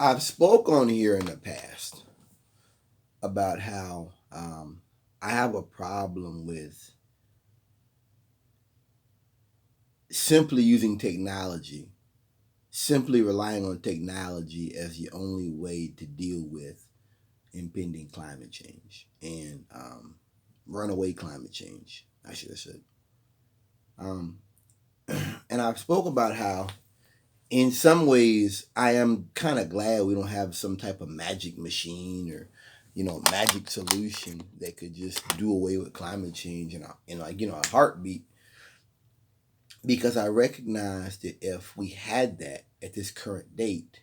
I've spoke on here in the past about how I have a problem with simply using technology, simply relying on technology as the only way to deal with impending climate change and runaway climate change, I should have said. Um, and I've spoke about how, in some ways, I am kind of glad we don't have some type of magic machine or, magic solution that could just do away with climate change in a heartbeat. Because I recognize that if we had that at this current date,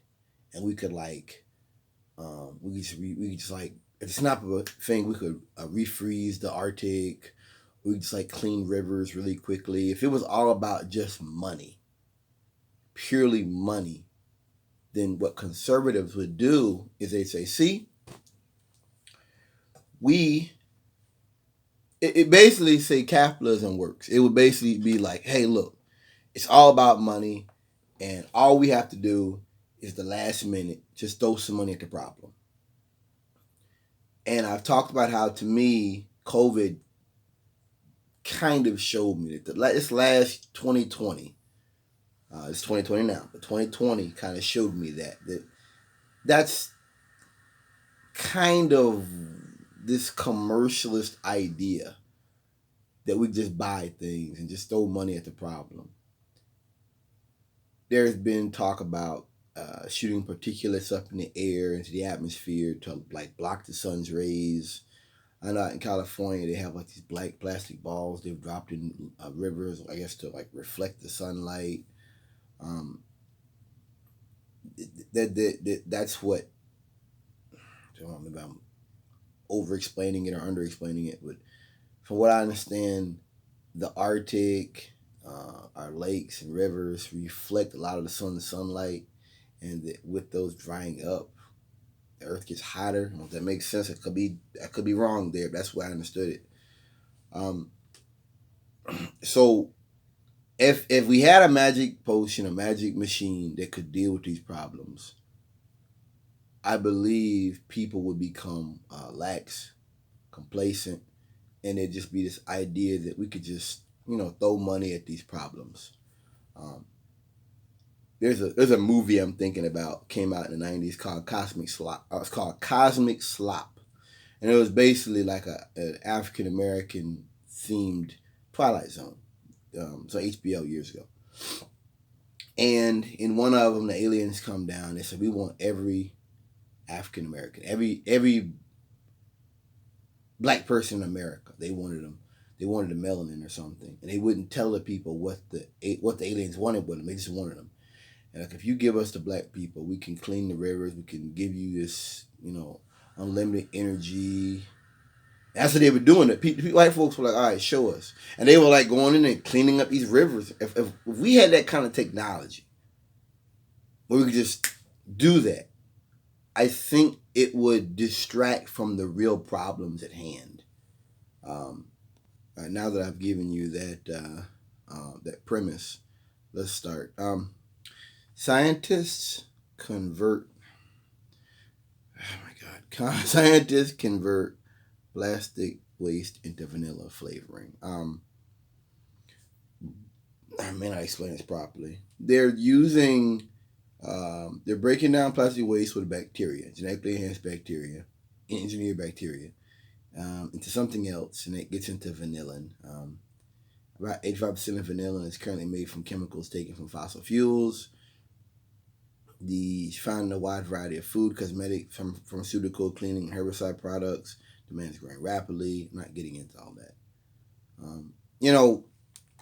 and we could we could just like at the snap of a thing, we could refreeze the Arctic. We could just like clean rivers really quickly. If it was all about just money, purely money, then what conservatives would do is they say, see, we it basically say capitalism works. It would basically be like, hey, look, it's all about money, and all we have to do is the last minute just throw some money at the problem. And I've talked about how, to me, COVID kind of showed me that this last 2020, it's 2020 now, but 2020 kind of showed me that's kind of this commercialist idea that we just buy things and just throw money at the problem. There's been talk about shooting particulates up in the air into the atmosphere to like block the sun's rays. I know in California they have like these black plastic balls they've dropped in rivers, I guess, to like reflect the sunlight. Um, that's what. I don't know, maybe I'm over explaining it or under explaining it, but from what I understand, the Arctic, our lakes and rivers reflect a lot of the sun's sunlight, and with those drying up, the Earth gets hotter. I don't know if that makes sense. I could be wrong there, but that's why I understood it. Um, so if we had a magic potion, a magic machine that could deal with these problems, I believe people would become lax, complacent, and it'd just be this idea that we could just throw money at these problems. Um, there's a movie I'm thinking about, came out in the '90s, called Cosmic Slop. It's called Cosmic Slop, and it was basically like an African American themed Twilight Zone. So HBO years ago, and in one of them, the aliens come down. They said, we want every African American, every black person in America. They wanted them. They wanted a melanin or something, and they wouldn't tell the people what the aliens wanted with them. They just wanted them. And like, if you give us the black people, we can clean the rivers. We can give you this, unlimited energy. That's what they were doing. White folks were like, all right, show us. And they were like going in and cleaning up these rivers. If we had that kind of technology where we could just do that, I think it would distract from the real problems at hand. Um, now that I've given you that premise, let's start. Scientists convert. Oh my God! Scientists convert plastic waste into vanilla flavoring. I may not explain this properly. They're breaking down plastic waste with bacteria, genetically enhanced bacteria, engineered bacteria, into something else, and it gets into vanillin. About 85% of vanillin is currently made from chemicals taken from fossil fuels. The found in a wide variety of food, cosmetic, pharmaceutical, cleaning, herbicide products. Demand is growing rapidly. I'm not getting into all that. Um, you know,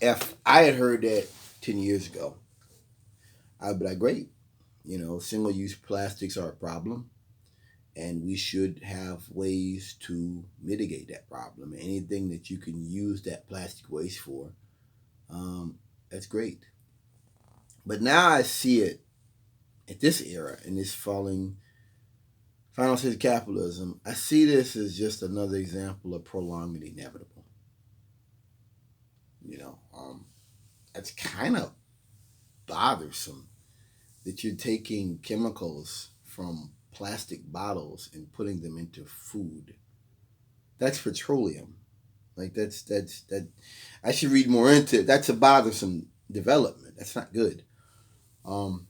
if I had heard that 10 years ago, I'd be like, great. Single use plastics are a problem, and we should have ways to mitigate that problem. Anything that you can use that plastic waste for, that's great. But now I see it at this era, in this final stage of capitalism. I see this as just another example of prolonging the inevitable. You know, it's kind of bothersome that you're taking chemicals from plastic bottles and putting them into food. That's petroleum. Like that. I should read more into it. That's a bothersome development. That's not good. Um,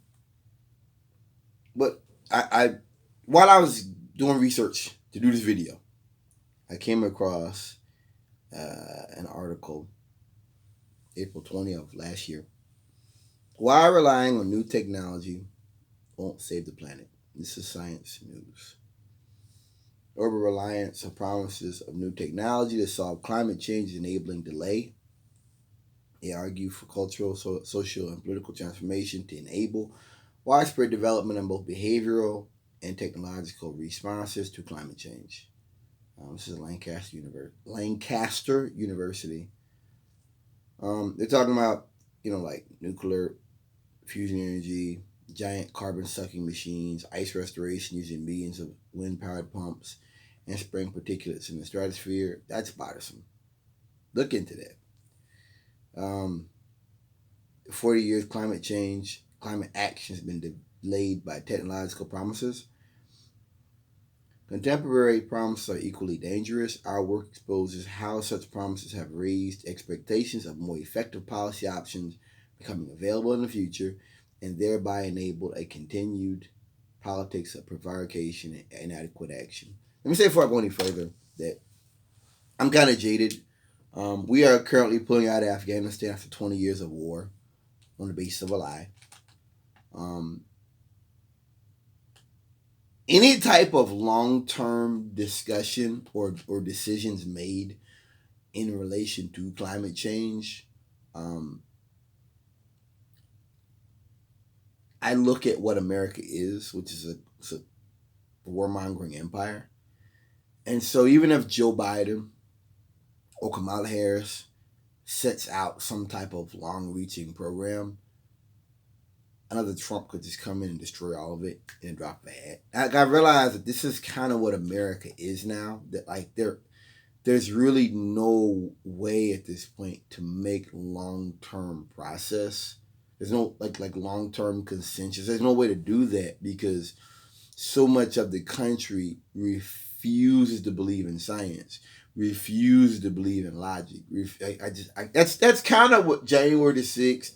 but I while I was doing research to do this video, I came across an article April 20th of last year. Why relying on new technology won't save the planet. This is Science News. Over reliance on promises of new technology to solve climate change enabling delay. They argue for cultural, social, and political transformation to enable widespread development in both behavioral and technological responses to climate change. This is Lancaster University. They're talking about, like nuclear fusion energy, giant carbon-sucking machines, ice restoration using millions of wind-powered pumps, and spraying particulates in the stratosphere. That's bothersome. Look into that. 40 years climate action has been delayed by technological promises. Contemporary promises are equally dangerous. Our work exposes how such promises have raised expectations of more effective policy options becoming available in the future, and thereby enabled a continued politics of prevarication and inadequate action. Let me say before I go any further that I'm kind of jaded. We are currently pulling out of Afghanistan after 20 years of war on the basis of a lie. Any type of long-term discussion or decisions made in relation to climate change, I look at what America is, which is a warmongering empire. And so even if Joe Biden or Kamala Harris sets out some type of long-reaching program, another Trump could just come in and destroy all of it and drop a hat. I realize that this is kind of what America is now. That like there's really no way at this point to make long-term process. There's no like long-term consensus. There's no way to do that because so much of the country refuses to believe in science, refuses to believe in logic. That's kind of what January the 6th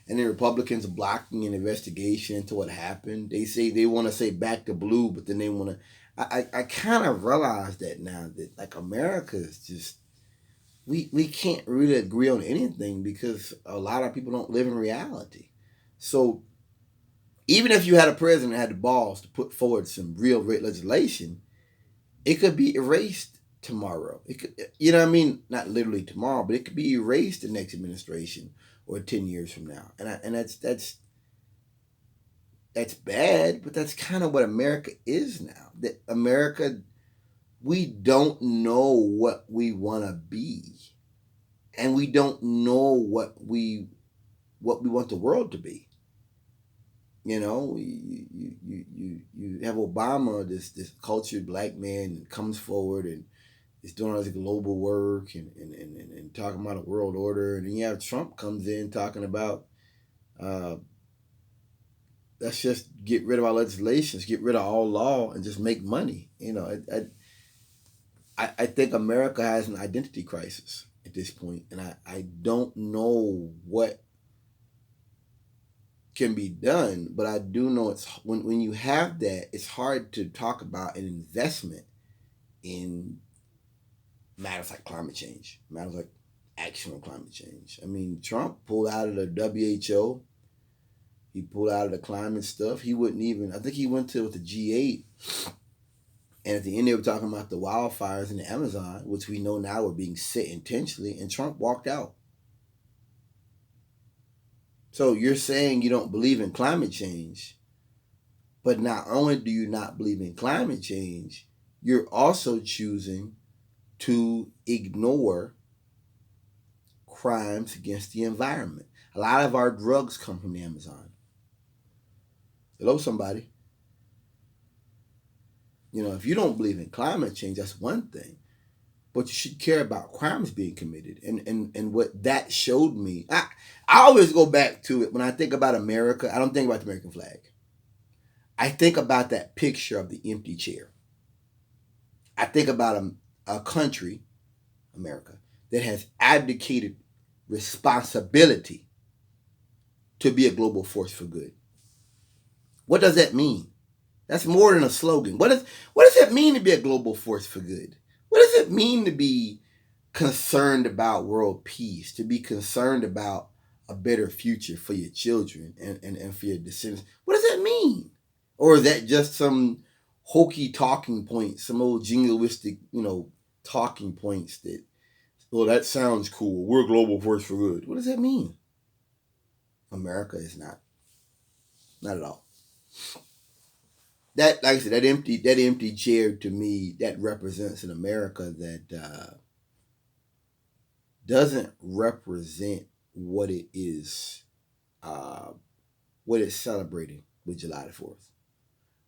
and the Republicans are blocking an investigation into what happened. They say they want to say back to blue, but then they want to. I kind of realize that now that like America is just we can't really agree on anything because a lot of people don't live in reality. So even if you had a president that had the balls to put forward some real legislation, it could be erased tomorrow. It could, what I mean? Not literally tomorrow, but it could be erased the next administration or 10 years from now. And that's bad, but that's kind of what America is now. That America, we don't know what we want to be. And we don't know what we want the world to be. You have Obama, this cultured black man that comes forward and is doing all this global work and talking about a world order. And then you have Trump comes in talking about let's just get rid of our legislations, get rid of all law and just make money. I think America has an identity crisis at this point, and I don't know what can be done, but I do know it's when you have that, it's hard to talk about an investment in matters like climate change, matters like action on climate change. I mean, Trump pulled out of the WHO. He pulled out of the climate stuff. He wouldn't even, I think he went to with the G8. And at the end, they were talking about the wildfires in the Amazon, which we know now were being set intentionally, and Trump walked out. So you're saying you don't believe in climate change, but not only do you not believe in climate change, you're also choosing to ignore crimes against the environment. A lot of our drugs come from the Amazon. Hello, somebody. If you don't believe in climate change, that's one thing. But you should care about crimes being committed. And what that showed me, I always go back to it. When I think about America, I don't think about the American flag. I think about that picture of the empty chair. I think about a country, America, that has abdicated responsibility to be a global force for good. What does that mean? That's more than a slogan. What does it mean to be a global force for good? What does it mean to be concerned about world peace, to be concerned about a better future for your children and for your descendants? What does that mean? Or is that just some hokey talking points, some old jingoistic, talking points that, well, that sounds cool. We're a global force for good. What does that mean? America is not. Not at all. That, like I said, that empty chair to me, that represents an America that doesn't represent what it is, what it's celebrating with July the 4th.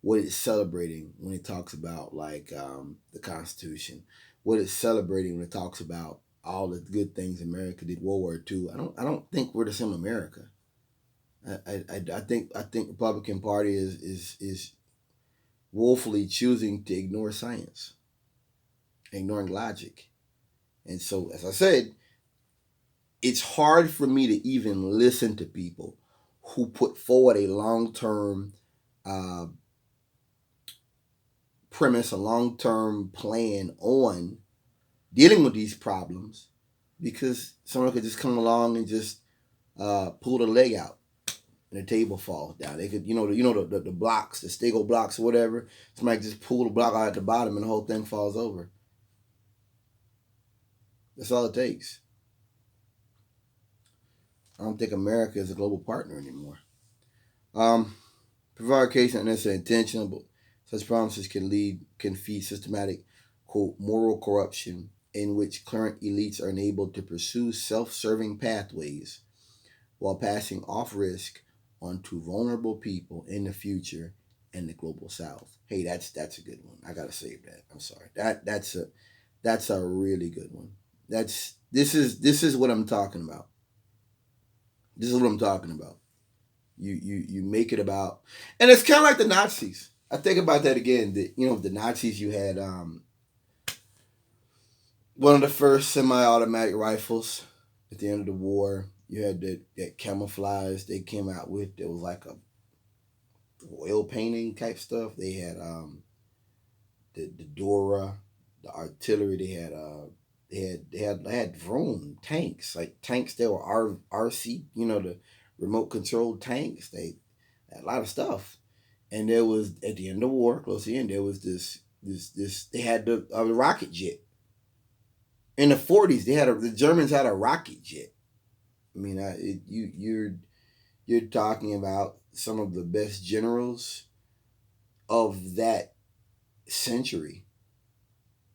What it's celebrating when it talks about the Constitution. What it's celebrating when it talks about all the good things America did, World War II. I don't think we're the same America. I think Republican Party is woefully choosing to ignore science, ignoring logic. And so, as I said, it's hard for me to even listen to people who put forward a long-term premise, a long-term plan on dealing with these problems, because someone could just come along and just pull the leg out and the table falls down. They could, the blocks, the Stego blocks or whatever. Somebody just pull the block out at the bottom and the whole thing falls over. That's all it takes. I don't think America is a global partner anymore. Prevarication not necessarily intentional, but such promises can feed systematic, quote, moral corruption in which current elites are enabled to pursue self-serving pathways while passing off risk onto vulnerable people in the future and the global South. Hey, that's a good one. I gotta save that. I'm sorry. That's a really good one. This is what I'm talking about. This is what I'm talking about. You make it about, and it's kind of like the Nazis. I think about that again. The Nazis, you had one of the first semi-automatic rifles at the end of the war. You had that camouflage they came out with. It was like a oil painting type stuff. They had the Dora, the artillery. They had drone tanks, like tanks that were RC. The remote controlled tanks. They had a lot of stuff. And there was, at the end of the war, close to the end, there was this they had the rocket jet. In the 40s, the Germans had a rocket jet. I mean, you're talking about some of the best generals of that century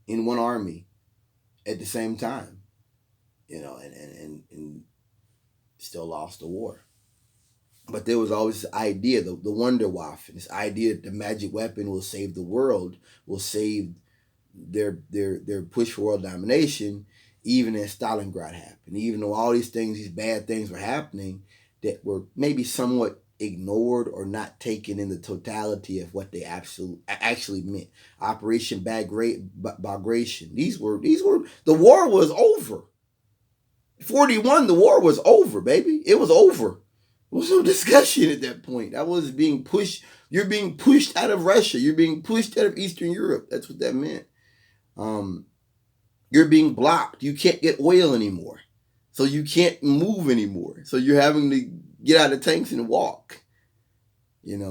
in one army at the same time, and still lost the war. But there was always this idea, the Wunderwaffe, this idea that the magic weapon will save the world, will save their push for world domination, even as Stalingrad happened. Even though all these bad things were happening that were maybe somewhat ignored or not taken in the totality of what they actually meant. Operation Bagration. These were the war was over. 41, the war was over, baby. It was over. There was no discussion at that point. That was being pushed. You're being pushed out of Russia. You're being pushed out of Eastern Europe. That's what that meant. You're being blocked. You can't get oil anymore. So you can't move anymore. So you're having to get out of tanks and walk. You're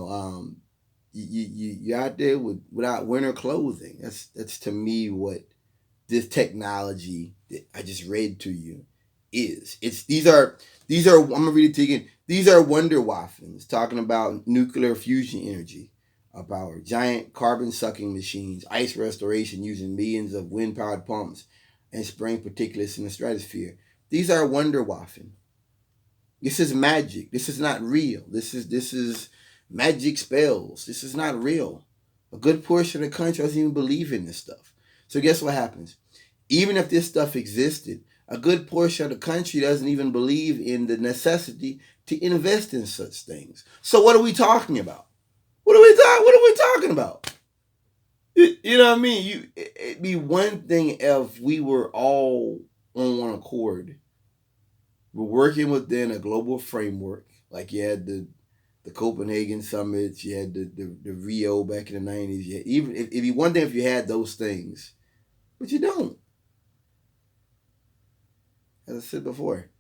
out there without winter clothing. That's to me what this technology that I just read to you is. These are I'm gonna read it to you again. These are Wunderwaffen, talking about nuclear fusion energy power, giant carbon sucking machines, ice restoration using millions of wind powered pumps, and spraying particulates in the stratosphere. These are Wunderwaffen. This is magic. This is not real. This is magic spells. This is not real. A good portion of the country doesn't even believe in this stuff. So guess what happens? Even if this stuff existed, a good portion of the country doesn't even believe in the necessity to invest in such things. So what are we talking about? What are we talking about? You know what I mean? It'd be one thing if we were all on one accord. We're working within a global framework. Like you had the Copenhagen summits, you had the Rio back in the 90s. Yeah, even if you one thing if you had those things, but you don't. As I said before,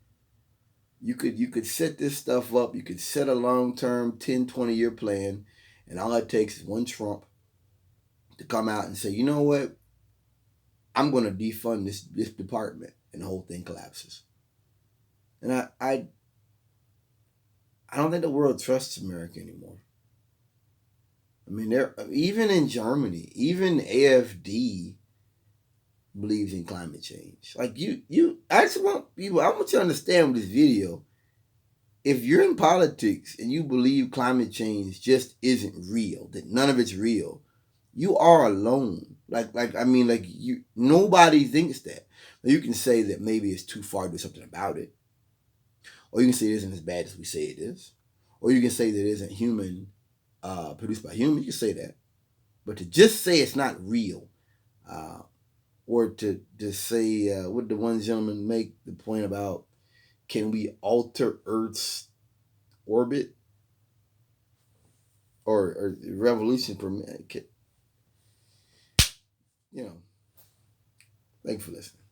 you could set this stuff up, you could set a long-term 10, 20-year plan, and all it takes is one Trump to come out and say, you know what, I'm gonna defund this department, and the whole thing collapses. And I don't think the world trusts America anymore. I mean, they're even in Germany, even AFD believes in climate change. Like I just want people. I want you to understand with this video. If you're in politics and you believe climate change just isn't real, that none of it's real, you are alone. I mean, like you. Nobody thinks that. You can say that maybe it's too far to do something about it, or you can say it isn't as bad as we say it is, or you can say that it isn't human, produced by humans. You can say that, but to just say it's not real, uh, or to say what the one gentleman make the point about, can we alter Earth's orbit or revolution per minute? You know, thank you for listening.